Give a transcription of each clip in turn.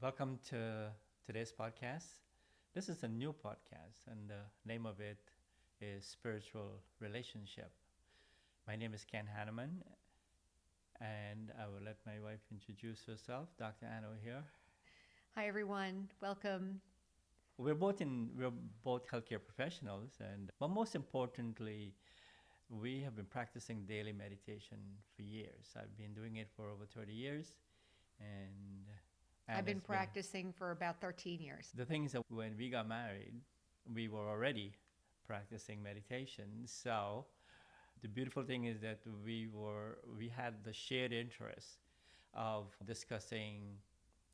Welcome to today's podcast. This is a new podcast, and the name of it is Spiritual Relationship. My name is Ken Hanneman, and I will let my wife introduce herself, Dr. Anno here. Hi, everyone. Welcome. We're both healthcare professionals, and but most importantly, we have been practicing daily meditation for years. I've been doing it for over 30 years, and I've and been it's been practicing for about 13 years. the thing is that when we got married, we were already practicing meditation. So the beautiful thing is that we had the shared interest of discussing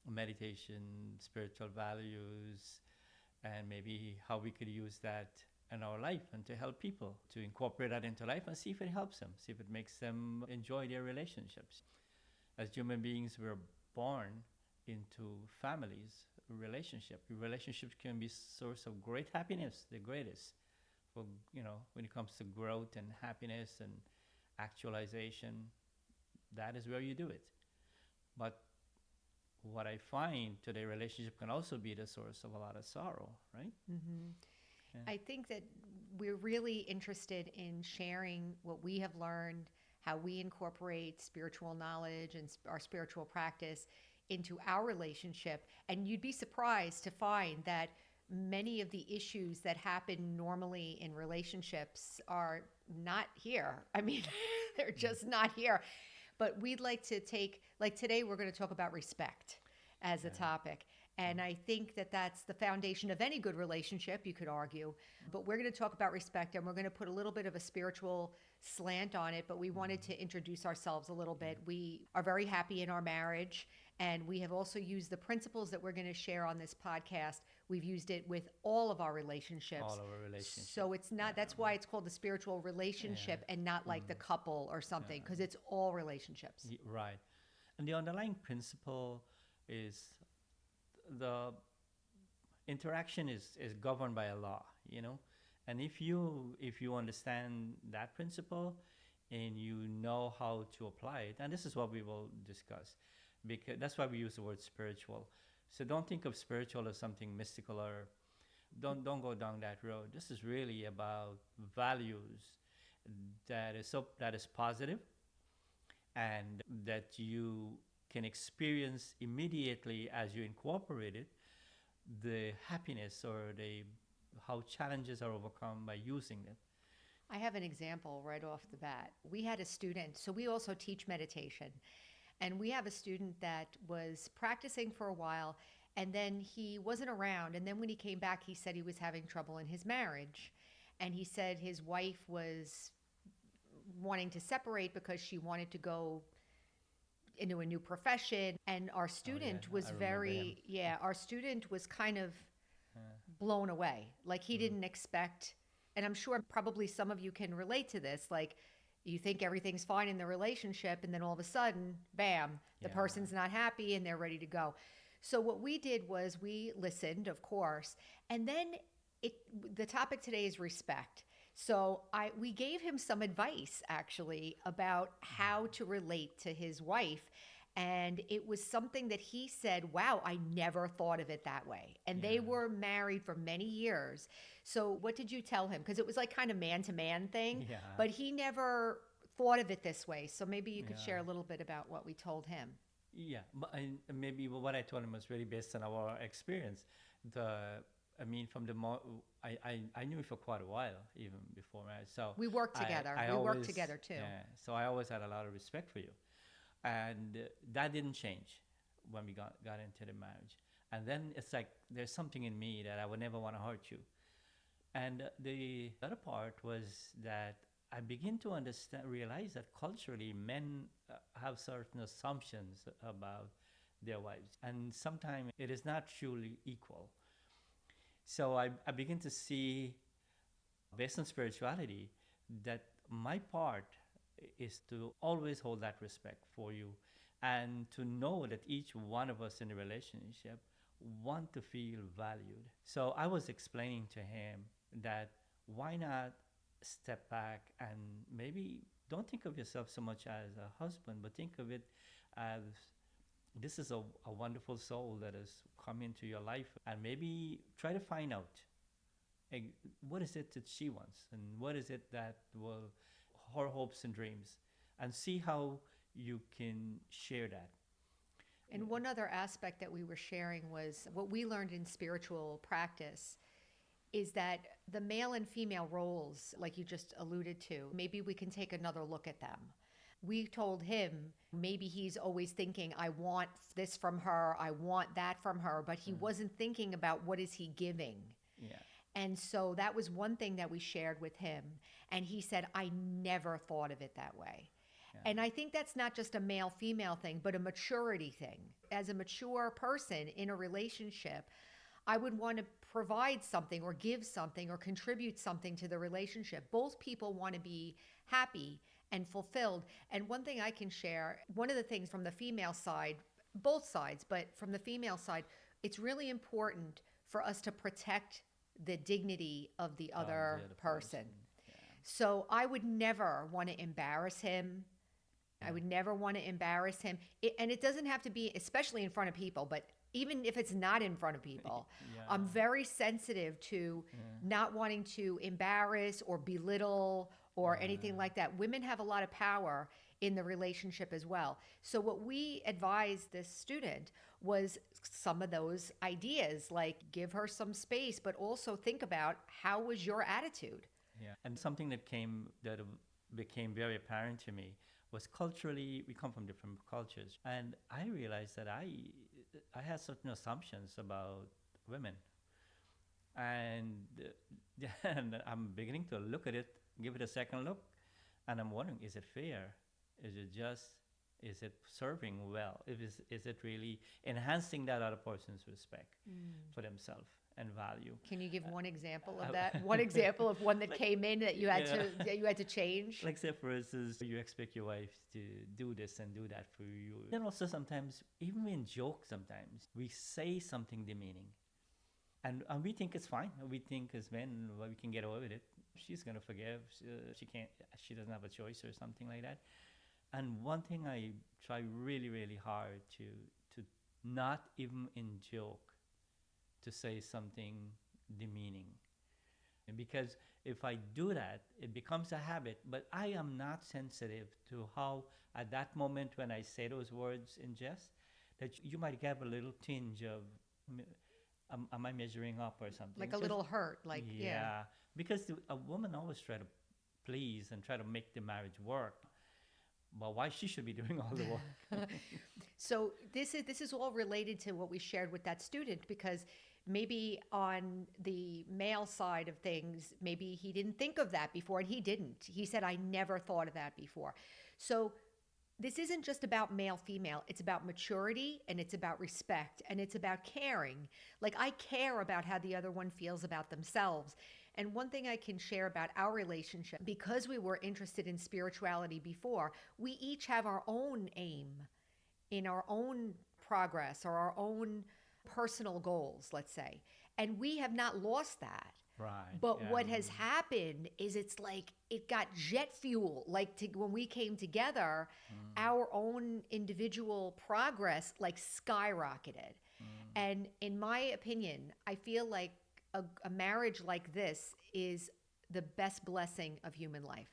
meditation, spiritual values, and maybe how we could use that in our life and to help people to incorporate that into life and see if it helps them, see if it makes them enjoy their relationships. As human beings, we're born into families, relationships can be source of great happiness, the greatest for when it comes to growth and happiness and actualization. That is where you do it. But what I find today, relationship can also be the source of a lot of sorrow, right? hmm Yeah. I think that we're really interested in sharing what we have learned, how we incorporate spiritual knowledge and our spiritual practice into our relationship. And you'd be surprised to find that many of the issues that happen normally in relationships are not here. I mean, they're just not here. But we'd like to take, like today, we're going to talk about respect as a Yeah. topic. And I think that that's the foundation of any good relationship, you could argue. But we're going to talk about respect and we're going to put a little bit of a spiritual slant on it. But we wanted to introduce ourselves a little bit. We are very happy in our marriage. And we have also used the principles that we're going to share on this podcast. We've used it with all of our relationships. All of our relationship. So it's not, that's why it's called the spiritual relationship and not like the couple or something, because it's all relationships. Right. And the underlying principle is the interaction is governed by a law, and if you understand that principle and you know how to apply it, and this is what we will discuss, because that's why we use the word spiritual. So don't think of spiritual as something mystical, or don't go down that road. This is really about values that is positive and that you can experience immediately as you incorporate it, the happiness or the how challenges are overcome by using it. I have an example right off the bat. We had a student, so we also teach meditation, and we have a student that was practicing for a while, and then he wasn't around. And then when he came back, he said he was having trouble in his marriage. And he said his wife was wanting to separate because she wanted to go into a new profession. And our Oh yeah, student was I remember him. our student was kind of Uh, blown away. Like he didn't expect, and I'm sure probably some of you can relate to this. Like you think everything's fine in the relationship, and then all of a sudden, bam, the yeah. person's not happy and they're ready to go. So what we did was we listened, of course, and then it the topic today is respect. So we gave him some advice actually about how to relate to his wife. And it was something that he said, wow, I never thought of it that way. And they Yeah. were married for many years. So what did you tell him? Because it was like kind of man to man thing, Yeah. but he never thought of it this way. So maybe you could Yeah. share a little bit about what we told him. Yeah, but maybe what I told him was really based on our experience. The I mean, from the I knew him for quite a while, even before marriage. So We worked together. I We worked always together too. yeah. So I always had a lot of respect for you, and that didn't change when we got into the marriage. And then it's like there's something in me that I would never want to hurt you. And the other part was that I begin to realize that culturally men have certain assumptions about their wives, and sometimes it is not truly equal. So I begin to see, based on spirituality, that my part is to always hold that respect for you and to know that each one of us in a relationship want to feel valued. So I was explaining to him that why not step back and maybe don't think of yourself so much as a husband, but think of it as this is a wonderful soul that has come into your life, and maybe try to find out, like, what is it that she wants, and what is it that will her hopes and dreams, and see how you can share that. And one other aspect that we were sharing was what we learned in spiritual practice is that the male and female roles, like you just alluded to, maybe we can take another look at them. We told him maybe he's always thinking, I want this from her, I want that from her, but he wasn't thinking about what is he giving. Yeah. And so that was one thing that we shared with him. And he said, I never thought of it that way. Yeah. And I think that's not just a male female thing, but a maturity thing. As a mature person in a relationship, I would want to provide something or give something or contribute something to the relationship. Both people want to be happy and fulfilled. And one thing I can share, one of the things from the female side, both sides, but from the female side, it's really important for us to protect the dignity of the other person. Yeah. So I would never want to embarrass him. I would never want to embarrass him. And it doesn't have to be, especially in front of people, but even if it's not in front of people, Yeah. I'm very sensitive to not wanting to embarrass or belittle or anything like that. Women have a lot of power in the relationship as well. So what we advised this student was some of those ideas, like give her some space, but also think about how was your attitude? Yeah. And something that became very apparent to me was culturally, we come from different cultures, and I realized that I had certain assumptions about women, and and I'm beginning to look at it, give it a second look, and I'm wondering, is it fair? Is it just? Is it serving well? Is it really enhancing that other person's respect for themselves and value? Can you give one example of that? One example of one that came in that you had to change? Like, say for instance, you expect your wife to do this and do that for you. Then also sometimes, even in jokes, sometimes we say something demeaning, and we think it's fine. We think as men, well, we can get away with it. She's gonna forgive. She can't. She doesn't have a choice or something like that. And one thing I try really, really hard to not even in joke to say something demeaning. And because if I do that, it becomes a habit. But I am not sensitive to how, at that moment when I say those words in jest, that you might have a little tinge of, am I measuring up or something? Like a little hurt, like, yeah. Because a woman always try to please and try to make the marriage work. Well, why she should be doing all the work? So this is all related to what we shared with that student, because maybe on the male side of things, maybe he didn't think of that before, and he didn't. He said, I never thought of that before. So this isn't just about male, female. It's about maturity, and it's about respect, and it's about caring. Like, I care about how the other one feels about themselves. And one thing I can share about our relationship, because we were interested in spirituality before, we each have our own aim in our own progress or our own personal goals, let's say. And we have not lost that. Right. But yeah. what has happened is it's like it got jet fuel. Like when we came together, our own individual progress like skyrocketed. And in my opinion, I feel like a marriage like this is the best blessing of human life.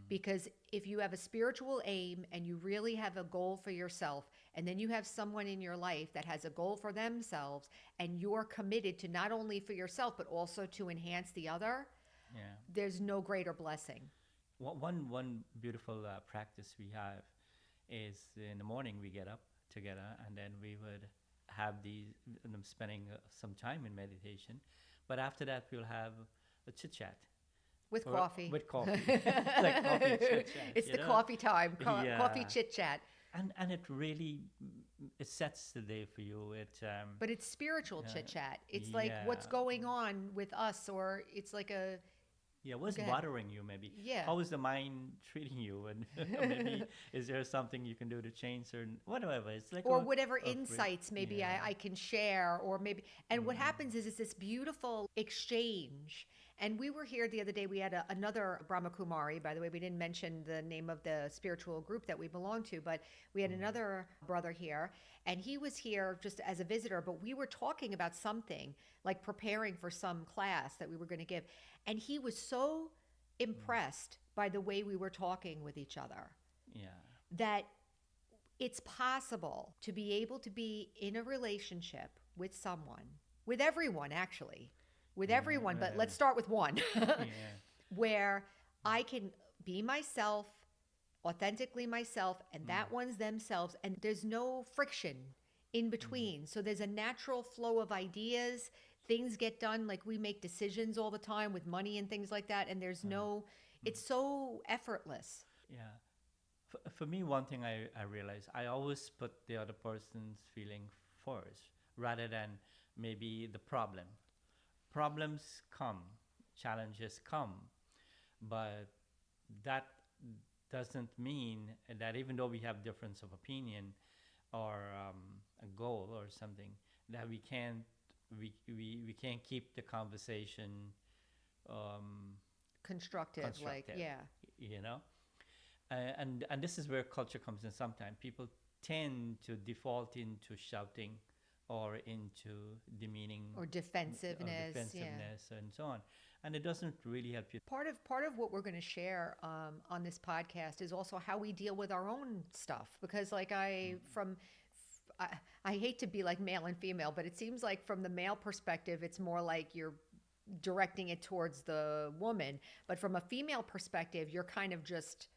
Because if you have a spiritual aim and you really have a goal for yourself, and then you have someone in your life that has a goal for themselves, and you're committed to not only for yourself, but also to enhance the other, there's no greater blessing. One beautiful practice we have is in the morning we get up together, and then we would have them spending some time in meditation. But after that, we'll have a chit chat. With coffee. With coffee. It's like coffee chit chat. It's the coffee time, Yeah. coffee chit chat. And it really, it sets the day for you. But it's spiritual chit chat. It's like what's going on with us, or it's like a. Yeah, what's bothering you maybe? Yeah. How is the mind treating you? And maybe is there something you can do to change certain, whatever. It's like, or whatever insights maybe I can share, or maybe. And what happens is it's this beautiful exchange. And we were here the other day. We had another Brahma Kumari. By the way, we didn't mention the name of the spiritual group that we belong to, but we had another brother here, and he was here just as a visitor. But we were talking about something like preparing for some class that we were going to give. And he was so impressed by the way we were talking with each other Yeah. that it's possible to be able to be in a relationship with someone, with everyone, actually, with everyone, but let's start with one, Yeah. where I can be myself, authentically myself, and that one's themselves, and there's no friction in between. So there's a natural flow of ideas. Things get done, like we make decisions all the time with money and things like that, and there's no, it's so effortless. Yeah. For me, one thing I realize, I always put the other person's feeling first rather than maybe the problem. Problems come, challenges come, but that doesn't mean that even though we have difference of opinion or a goal or something, that we can't keep the conversation um, Constructive, like, constructive, yeah. you know. And this is where culture comes in. Sometimes people tend to default into shouting or into demeaning Or defensiveness, yeah. and so on, and it doesn't really help you. Part of what we're going to share on this podcast is also how we deal with our own stuff, because like I hate to be like male and female, but it seems like from the male perspective it's more like you're directing it towards the woman, but from a female perspective you're kind of just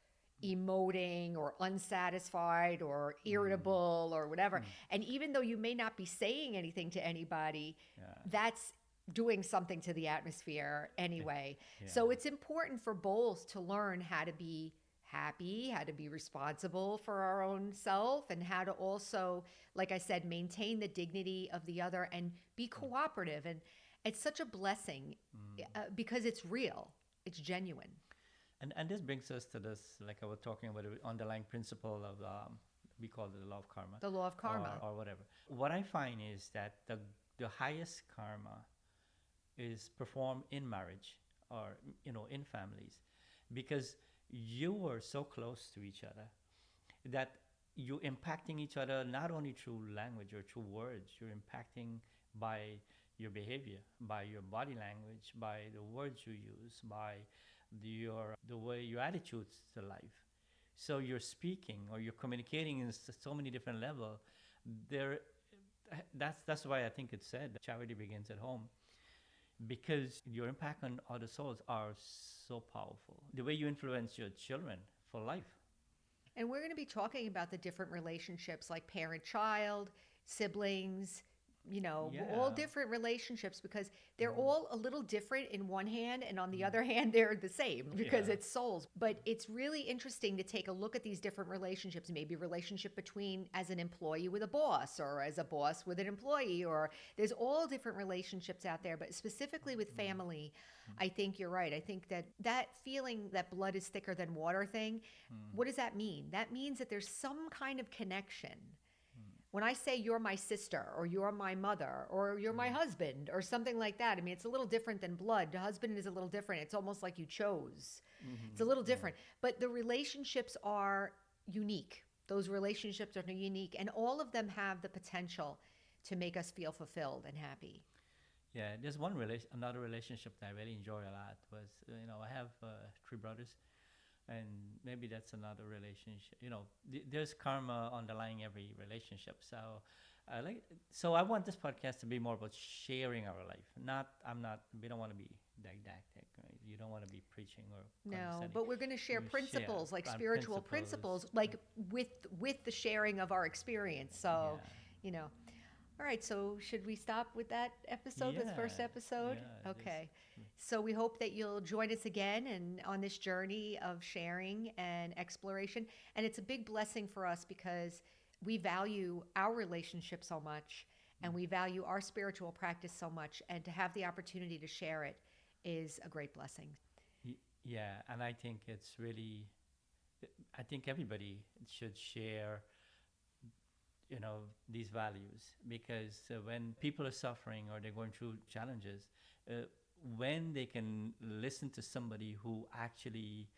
emoting or unsatisfied or irritable or whatever. And even though you may not be saying anything to anybody, that's doing something to the atmosphere anyway. So it's important for both to learn how to be happy, how to be responsible for our own self, and how to also, like I said, maintain the dignity of the other and be cooperative. And it's such a blessing because it's real, it's genuine. And this brings us to this, like I was talking about, the underlying principle of we call it the law of karma, The law of karma. or whatever. What I find is that the highest karma is performed in marriage or in families, because you are so close to each other that you're impacting each other not only through language or through words. You're impacting by your behavior, by your body language, by the words you use, by the way your attitudes to life. So you're speaking or you're communicating in so many different levels. There, that's why I think it's said that charity begins at home, because your impact on other souls are so powerful. The way you influence your children for life. And we're going to be talking about the different relationships like parent child, siblings, all Yeah. different relationships, because they're all a little different in one hand, and on the other hand they're the same because Yeah. it's souls. But it's really interesting to take a look at these different relationships, maybe relationship between as an employee with a boss, or as a boss with an employee, or there's all different relationships out there. But specifically with family, I think you're right. I think that feeling that blood is thicker than water thing, what does that mean? That means that there's some kind of connection. When I say you're my sister, or you're my mother, or you're my husband, or something like that, I mean, it's a little different than blood. Husband is a little different. It's almost like you chose. It's a little different. But the relationships are unique. Those relationships are unique, and all of them have the potential to make us feel fulfilled and happy. Yeah, there's another relationship that I really enjoy a lot was, I have three brothers, and maybe that's another relationship. There's karma underlying every relationship. So, I want this podcast to be more about sharing our life. We don't want to be didactic. Right? You don't want to be preaching or No, condescending. but we're going to share You principles, like on spiritual principles, like with the sharing of our experience. So, Yeah. you know. All right, so should we stop with that episode, this first Yeah, episode? yeah, Okay. So we hope that you'll join us again and on this journey of sharing and exploration. And it's a big blessing for us because we value our relationship so much, and we value our spiritual practice so much, and to have the opportunity to share it is a great blessing. Yeah, and I think it's really, I think everybody should share, these values, because when people are suffering or they're going through challenges, uh, when they can listen to somebody who actually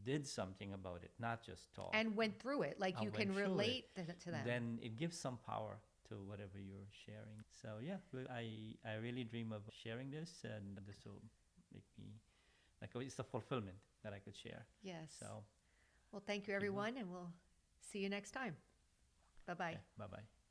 did something about it, not just talk, and went through it. Like you went can through it, relate to them. then it gives some power to whatever you're sharing. So yeah, I really dream of sharing this, and this will make me like, it's a fulfillment that I could share. Yes. So Well, thank you, keep going. everyone, and we'll see you next time. Bye bye. Okay, bye bye.